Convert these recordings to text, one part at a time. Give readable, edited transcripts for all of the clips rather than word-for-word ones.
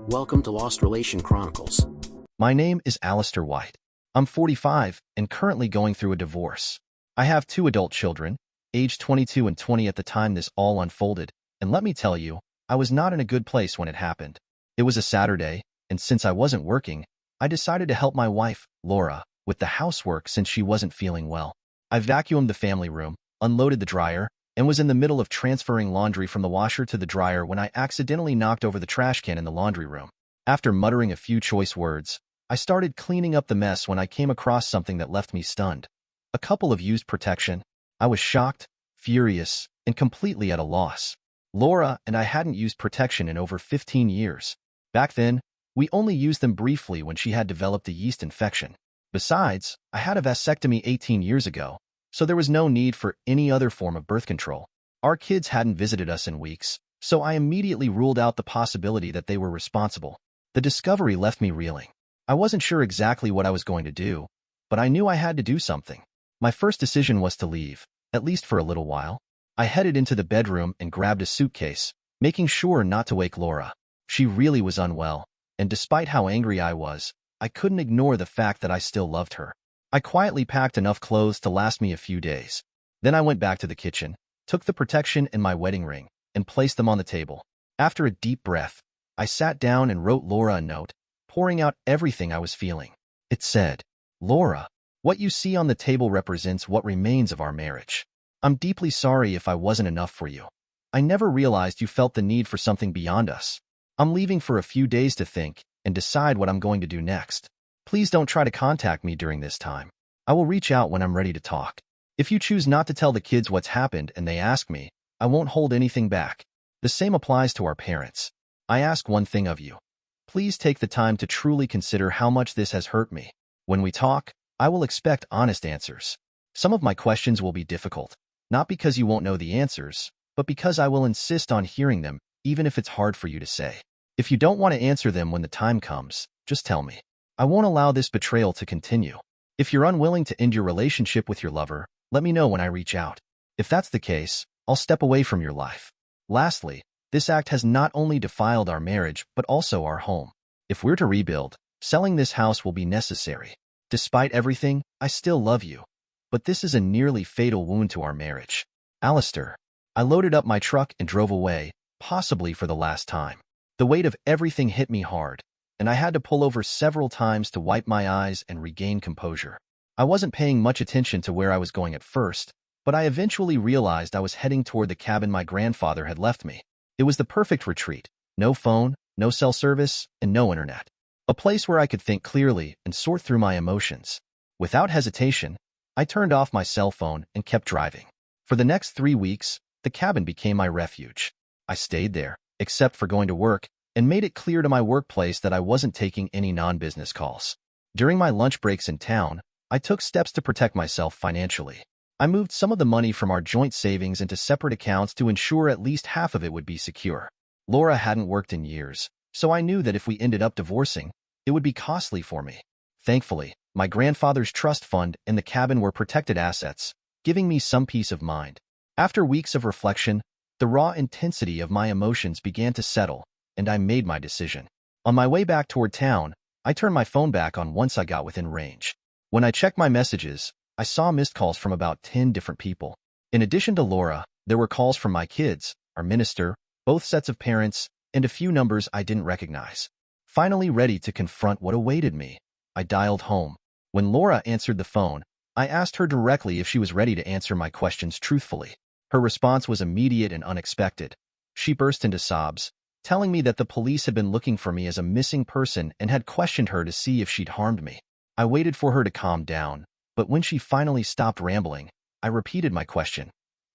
Welcome to Lost Relation Chronicles. My name is Alistair White. I'm 45 and currently going through a divorce. I have two adult children, aged 22 and 20 at the time this all unfolded, and let me tell you, I was not in a good place when it happened. It was a Saturday, and since I wasn't working, I decided to help my wife, Laura, with the housework since she wasn't feeling well. I vacuumed the family room, unloaded the dryer, and was in the middle of transferring laundry from the washer to the dryer when I accidentally knocked over the trash can in the laundry room. After muttering a few choice words, I started cleaning up the mess when I came across something that left me stunned. A couple of used protection. I was shocked, furious, and completely at a loss. Laura and I hadn't used protection in over 15 years. Back then, we only used them briefly when she had developed a yeast infection. Besides, I had a vasectomy 18 years ago, so there was no need for any other form of birth control. Our kids hadn't visited us in weeks, so I immediately ruled out the possibility that they were responsible. The discovery left me reeling. I wasn't sure exactly what I was going to do, but I knew I had to do something. My first decision was to leave, at least for a little while. I headed into the bedroom and grabbed a suitcase, making sure not to wake Laura. She really was unwell, and despite how angry I was, I couldn't ignore the fact that I still loved her. I quietly packed enough clothes to last me a few days. Then I went back to the kitchen, took the protection and my wedding ring, and placed them on the table. After a deep breath, I sat down and wrote Laura a note, pouring out everything I was feeling. It said, "Laura, what you see on the table represents what remains of our marriage. I'm deeply sorry if I wasn't enough for you. I never realized you felt the need for something beyond us. I'm leaving for a few days to think and decide what I'm going to do next. Please don't try to contact me during this time. I will reach out when I'm ready to talk. If you choose not to tell the kids what's happened and they ask me, I won't hold anything back. The same applies to our parents. I ask one thing of you. Please take the time to truly consider how much this has hurt me. When we talk, I will expect honest answers. Some of my questions will be difficult, not because you won't know the answers, but because I will insist on hearing them, even if it's hard for you to say. If you don't want to answer them when the time comes, just tell me. I won't allow this betrayal to continue. If you're unwilling to end your relationship with your lover, let me know when I reach out. If that's the case, I'll step away from your life. Lastly, this act has not only defiled our marriage, but also our home. If we're to rebuild, selling this house will be necessary. Despite everything, I still love you. But this is a nearly fatal wound to our marriage. Alistair." I loaded up my truck and drove away, possibly for the last time. The weight of everything hit me hard, and I had to pull over several times to wipe my eyes and regain composure. I wasn't paying much attention to where I was going at first, but I eventually realized I was heading toward the cabin my grandfather had left me. It was the perfect retreat. No phone, no cell service, and no internet. A place where I could think clearly and sort through my emotions. Without hesitation, I turned off my cell phone and kept driving. For the next 3 weeks, the cabin became my refuge. I stayed there, except for going to work, and made it clear to my workplace that I wasn't taking any non-business calls. During my lunch breaks in town, I took steps to protect myself financially. I moved some of the money from our joint savings into separate accounts to ensure at least half of it would be secure. Laura hadn't worked in years, so I knew that if we ended up divorcing, it would be costly for me. Thankfully, my grandfather's trust fund and the cabin were protected assets, giving me some peace of mind. After weeks of reflection, the raw intensity of my emotions began to settle, and I made my decision. On my way back toward town, I turned my phone back on once I got within range. When I checked my messages, I saw missed calls from about 10 different people. In addition to Laura, there were calls from my kids, our minister, both sets of parents, and a few numbers I didn't recognize. Finally ready to confront what awaited me, I dialed home. When Laura answered the phone, I asked her directly if she was ready to answer my questions truthfully. Her response was immediate and unexpected. She burst into sobs, telling me that the police had been looking for me as a missing person and had questioned her to see if she'd harmed me. I waited for her to calm down, but when she finally stopped rambling, I repeated my question.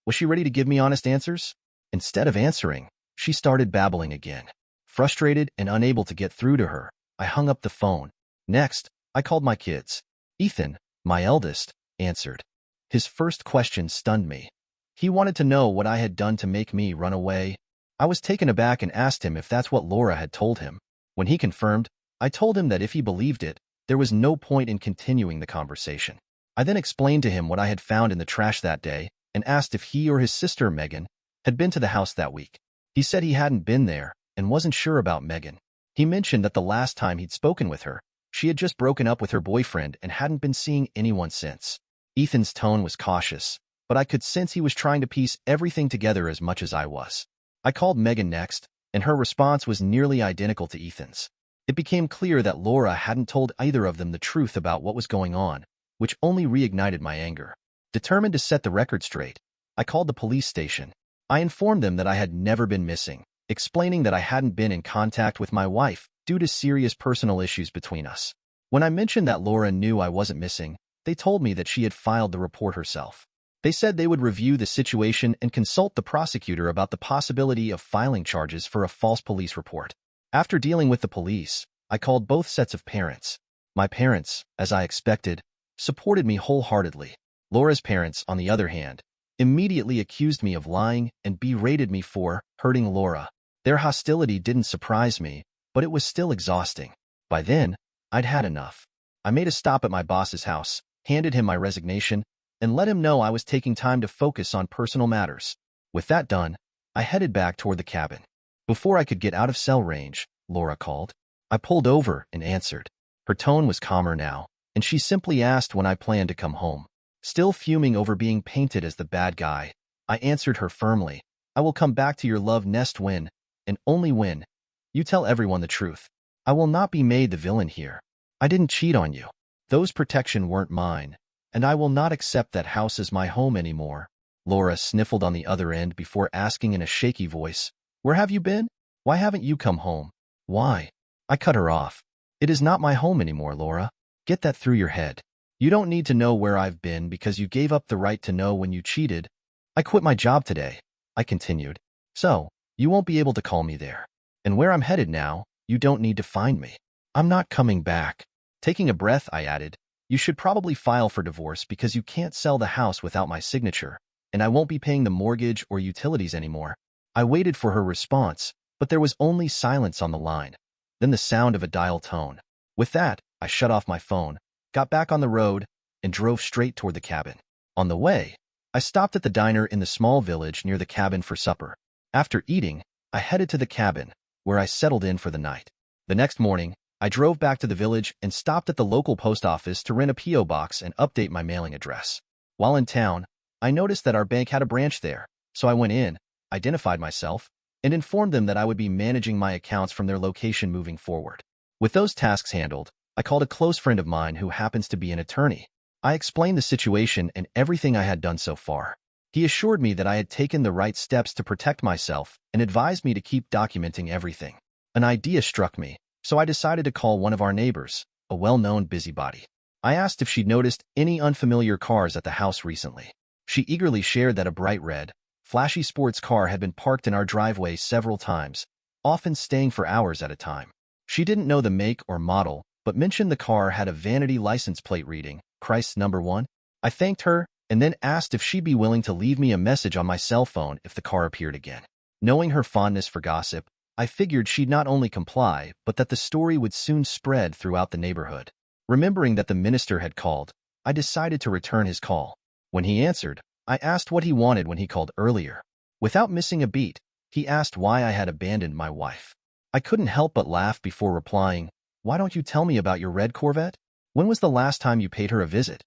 Was she ready to give me honest answers? Instead of answering, she started babbling again. Frustrated and unable to get through to her, I hung up the phone. Next, I called my kids. Ethan, my eldest, answered. His first question stunned me. He wanted to know what I had done to make me run away. I was taken aback and asked him if that's what Laura had told him. When he confirmed, I told him that if he believed it, there was no point in continuing the conversation. I then explained to him what I had found in the trash that day and asked if he or his sister, Megan, had been to the house that week. He said he hadn't been there and wasn't sure about Megan. He mentioned that the last time he'd spoken with her, she had just broken up with her boyfriend and hadn't been seeing anyone since. Ethan's tone was cautious, but I could sense he was trying to piece everything together as much as I was. I called Megan next, and her response was nearly identical to Ethan's. It became clear that Laura hadn't told either of them the truth about what was going on, which only reignited my anger. Determined to set the record straight, I called the police station. I informed them that I had never been missing, explaining that I hadn't been in contact with my wife due to serious personal issues between us. When I mentioned that Laura knew I wasn't missing, they told me that she had filed the report herself. They said they would review the situation and consult the prosecutor about the possibility of filing charges for a false police report. After dealing with the police, I called both sets of parents. My parents, as I expected, supported me wholeheartedly. Laura's parents, on the other hand, immediately accused me of lying and berated me for hurting Laura. Their hostility didn't surprise me, but it was still exhausting. By then, I'd had enough. I made a stop at my boss's house, handed him my resignation, and let him know I was taking time to focus on personal matters. With that done, I headed back toward the cabin. Before I could get out of cell range, Laura called. I pulled over and answered. Her tone was calmer now, and she simply asked when I planned to come home. Still fuming over being painted as the bad guy, I answered her firmly. I will come back to your love nest when, and only when, you tell everyone the truth. I will not be made the villain here. I didn't cheat on you. Those protection weren't mine, and I will not accept that house as my home anymore. Laura sniffled on the other end before asking in a shaky voice, "Where have you been? Why haven't you come home?" "Why?" I cut her off. "It is not my home anymore, Laura. Get that through your head. You don't need to know where I've been because you gave up the right to know when you cheated. I quit my job today," I continued. "So, you won't be able to call me there. And where I'm headed now, you don't need to find me. I'm not coming back." Taking a breath, I added, "You should probably file for divorce because you can't sell the house without my signature, and I won't be paying the mortgage or utilities anymore." I waited for her response, but there was only silence on the line. Then the sound of a dial tone. With that, I shut off my phone, got back on the road, and drove straight toward the cabin. On the way, I stopped at the diner in the small village near the cabin for supper. After eating, I headed to the cabin, where I settled in for the night. The next morning, I drove back to the village and stopped at the local post office to rent a P.O. box and update my mailing address. While in town, I noticed that our bank had a branch there, so I went in, identified myself, and informed them that I would be managing my accounts from their location moving forward. With those tasks handled, I called a close friend of mine who happens to be an attorney. I explained the situation and everything I had done so far. He assured me that I had taken the right steps to protect myself and advised me to keep documenting everything. An idea struck me, so I decided to call one of our neighbors, a well-known busybody. I asked if she'd noticed any unfamiliar cars at the house recently. She eagerly shared that a bright red, flashy sports car had been parked in our driveway several times, often staying for hours at a time. She didn't know the make or model, but mentioned the car had a vanity license plate reading, Christ's number 1. I thanked her and then asked if she'd be willing to leave me a message on my cell phone if the car appeared again. Knowing her fondness for gossip, I figured she'd not only comply, but that the story would soon spread throughout the neighborhood. Remembering that the minister had called, I decided to return his call. When he answered, I asked what he wanted when he called earlier. Without missing a beat, he asked why I had abandoned my wife. I couldn't help but laugh before replying, "Why don't you tell me about your red Corvette? When was the last time you paid her a visit?"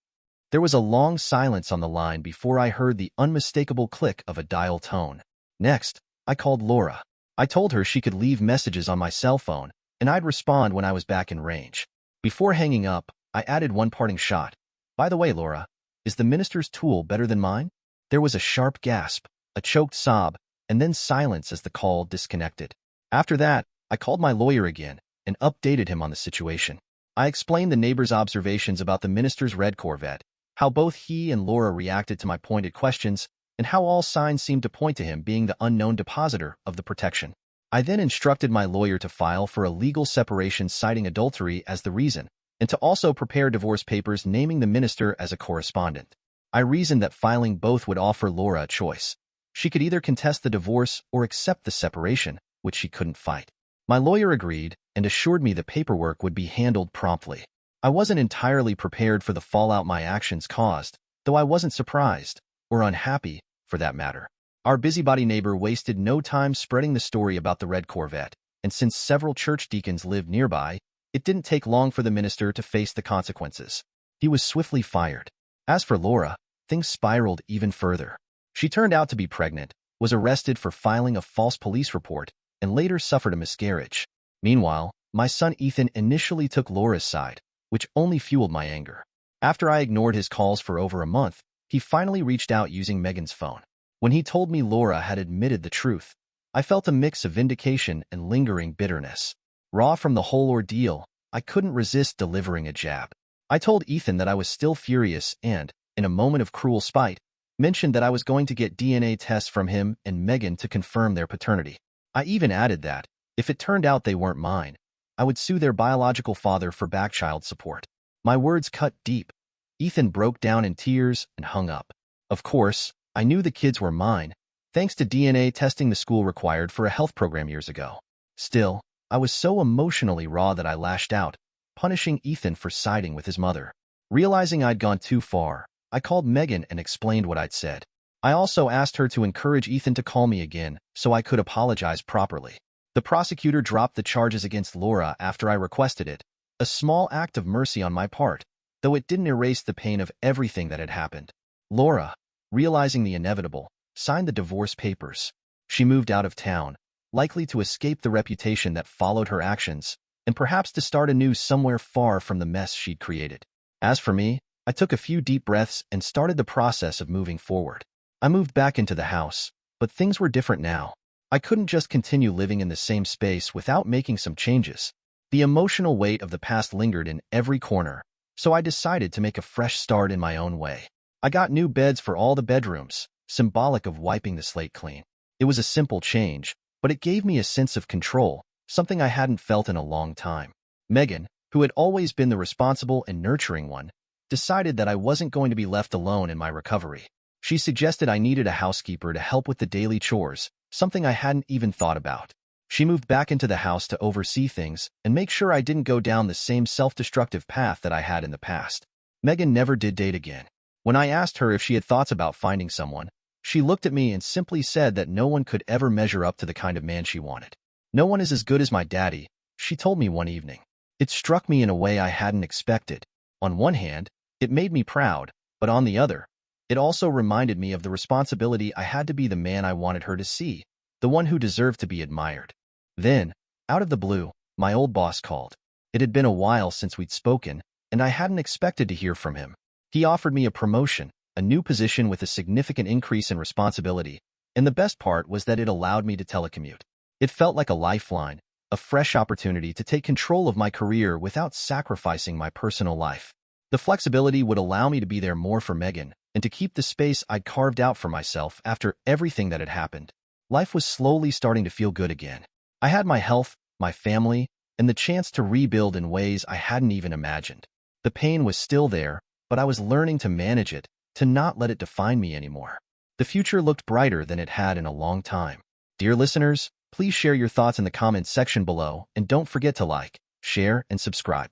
There was a long silence on the line before I heard the unmistakable click of a dial tone. Next, I called Laura. I told her she could leave messages on my cell phone, and I'd respond when I was back in range. Before hanging up, I added one parting shot. "By the way, Laura, is the minister's tool better than mine?" There was a sharp gasp, a choked sob, and then silence as the call disconnected. After that, I called my lawyer again and updated him on the situation. I explained the neighbor's observations about the minister's red Corvette, how both he and Laura reacted to my pointed questions, and how all signs seemed to point to him being the unknown depositor of the protection. I then instructed my lawyer to file for a legal separation citing adultery as the reason, and to also prepare divorce papers naming the minister as a correspondent. I reasoned that filing both would offer Laura a choice. She could either contest the divorce or accept the separation, which she couldn't fight. My lawyer agreed and assured me the paperwork would be handled promptly. I wasn't entirely prepared for the fallout my actions caused, though I wasn't surprised, or unhappy, for that matter. Our busybody neighbor wasted no time spreading the story about the red Corvette. and since several church deacons lived nearby, it didn't take long for the minister to face the consequences. He was swiftly fired. As for Laura, things spiraled even further. She turned out to be pregnant, was arrested for filing a false police report, and later suffered a miscarriage. Meanwhile, my son Ethan initially took Laura's side, which only fueled my anger. After I ignored his calls for over a month, he finally reached out using Megan's phone. When he told me Laura had admitted the truth, I felt a mix of vindication and lingering bitterness. Raw from the whole ordeal, I couldn't resist delivering a jab. I told Ethan that I was still furious and, in a moment of cruel spite, mentioned that I was going to get DNA tests from him and Megan to confirm their paternity. I even added that, if it turned out they weren't mine, I would sue their biological father for back child support. My words cut deep. Ethan broke down in tears and hung up. Of course, I knew the kids were mine, thanks to DNA testing the school required for a health program years ago. Still, I was so emotionally raw that I lashed out, punishing Ethan for siding with his mother. Realizing I'd gone too far, I called Megan and explained what I'd said. I also asked her to encourage Ethan to call me again so I could apologize properly. The prosecutor dropped the charges against Laura after I requested it, a small act of mercy on my part, though it didn't erase the pain of everything that had happened. Laura, realizing the inevitable, signed the divorce papers. She moved out of town, likely to escape the reputation that followed her actions, and perhaps to start anew somewhere far from the mess she'd created. As for me, I took a few deep breaths and started the process of moving forward. I moved back into the house, but things were different now. I couldn't just continue living in the same space without making some changes. The emotional weight of the past lingered in every corner, so I decided to make a fresh start in my own way. I got new beds for all the bedrooms, symbolic of wiping the slate clean. It was a simple change, but it gave me a sense of control, something I hadn't felt in a long time. Megan, who had always been the responsible and nurturing one, decided that I wasn't going to be left alone in my recovery. She suggested I needed a housekeeper to help with the daily chores, something I hadn't even thought about. She moved back into the house to oversee things and make sure I didn't go down the same self-destructive path that I had in the past. Megan never did date again. When I asked her if she had thoughts about finding someone, she looked at me and simply said that no one could ever measure up to the kind of man she wanted. No one is as good as my daddy, she told me one evening. It struck me in a way I hadn't expected. On one hand, it made me proud, but on the other, it also reminded me of the responsibility I had to be the man I wanted her to see, the one who deserved to be admired. Then, out of the blue, my old boss called. It had been a while since we'd spoken, and I hadn't expected to hear from him. He offered me a promotion, a new position with a significant increase in responsibility, and the best part was that it allowed me to telecommute. It felt like a lifeline, a fresh opportunity to take control of my career without sacrificing my personal life. The flexibility would allow me to be there more for Megan and to keep the space I'd carved out for myself after everything that had happened. Life was slowly starting to feel good again. I had my health, my family, and the chance to rebuild in ways I hadn't even imagined. The pain was still there, but I was learning to manage it, to not let it define me anymore. The future looked brighter than it had in a long time. Dear listeners, please share your thoughts in the comments section below and don't forget to like, share, and subscribe.